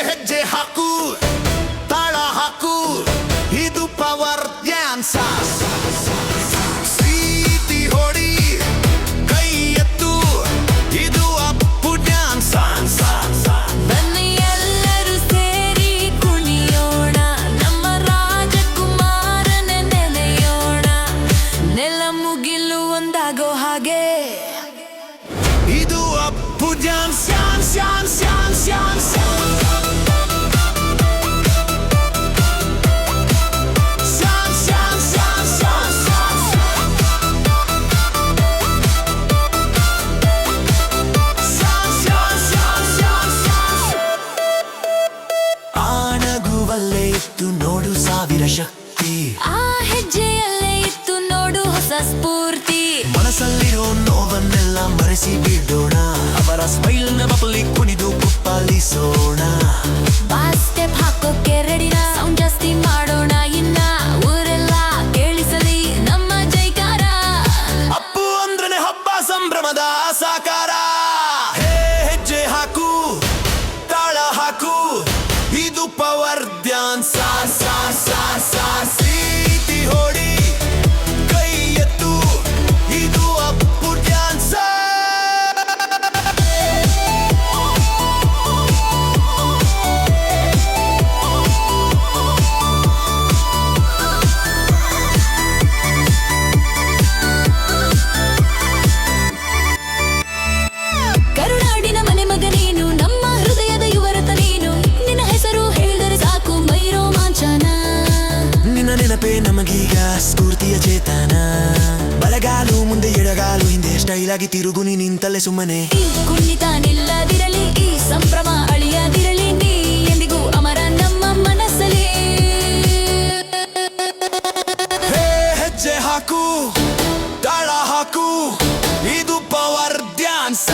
ಹೆಜ್ಜೆ ಹಾಕು ತಾಳ ಹಾಕು ಇದು ಪವರ್ ಡ್ಯಾನ್ಸ್ ಪ್ರೀತಿ ಹೊಡಿ ಕೈ ಎತ್ತು ಇದು ಅಪ್ಪು ಡ್ಯಾನ್ಸ್ ಬನ್ನಿ ಎಲ್ಲರೂ ಸೇರಿ ಕುಣಿಯೋಣ ನಮ್ಮ ರಾಜಕುಮಾರನ ನೆನೆಯೋಣ ನೆಲ ಮುಗಿಲು ಒಂದಾಗೋ ಹಾಗೆ ಇದು Appu dance dance dance dance ಆಣಗುವಲ್ಲೇ ಇತ್ತು ನೋಡು ಸಾವಿರ ಶಕ್ತಿ ಆ ಹೆಜ್ಜೆಯಲ್ಲೇ ಇತ್ತು ನೋಡು ಹೊಸ ಸ್ಫೂರ್ತಿ ಮನಸ್ಸಲ್ಲಿರೋ ನೋವನ್ನೆಲ್ಲ ಮರೆಸಿ ಬಿಡೋಣ ಅವರ ಸ್ಮೈಲ್ ನ ಬಪಲಿ ಕುಣಿದು ಕುಪ್ಪಳಿಸೋಣ ಬಾ ಸ್ಟೆಪ್ ಹಾಕೋಕೆ ರೆಡಿನ ಸೌಂಡ್ ಜಾಸ್ತಿ ಮಾಡೋಣ ಇನ್ನ ಊರೆಲ್ಲ ಕೇಳಿಸಲಿ ನಮ್ಮ ಜೈಕಾರ ಅಪ್ಪು ಅಂದ್ರನೆ ಹಬ್ಬ ಸಂಭ್ರಮದ ಸಾಕಾರ ಹೆಜ್ಜೆ ಹಾಕು ತಾಳ ಹಾಕು ಇದು ಪವರ್ ಡ್ಯಾನ್ಸ್ ಪ್ರೀತಿ ಹೊಡಿ ಕೈ ಎತ್ತು ಇದು ಅಪ್ಪು ಡ್ಯಾನ್ಸ್ ಕರುನಾಡಿನ ಮನೆ ಮಗ ನೀನು ನಮ್ಮ ಹೃದಯದ ಯುವರತ ನೀನು ನಿನ್ನ ಹೆಸರು ಹೇಳಿದರೆ ಸಾಕು ಮೈ ರೋಮಾಂಚನ ನಿನ್ನ ನೆನಪೇ ನಮಗೀಗ ಸ್ಫೂರ್ತಿಯ ಚೇತನ ಬಲಗಾಲು ಮುಂದೆ ಎಡಗಾಲು ಹಿಂದೆ ಸ್ಟೈಲ್ ಆಗಿ ತಿರುಗು ನೀ ನಿಂತಲ್ಲೇ ಸುಮ್ಮನೆ ಈ ಕುಣಿತ ನಿಲ್ಲದಿರಲಿ ಈ ಸಂಭ್ರಮ ಅಳಿಯದಿರಲಿ ನೀ ಎಂದಿಗೂ ಅಮರ ನಮ್ಮ ಮನಸ್ಸಲ್ಲಿ ಹೆಜ್ಜೆ ಹಾಕು ತಾಳ ಹಾಕು ಇದು ಪವರ್ ಡ್ಯಾನ್ಸ್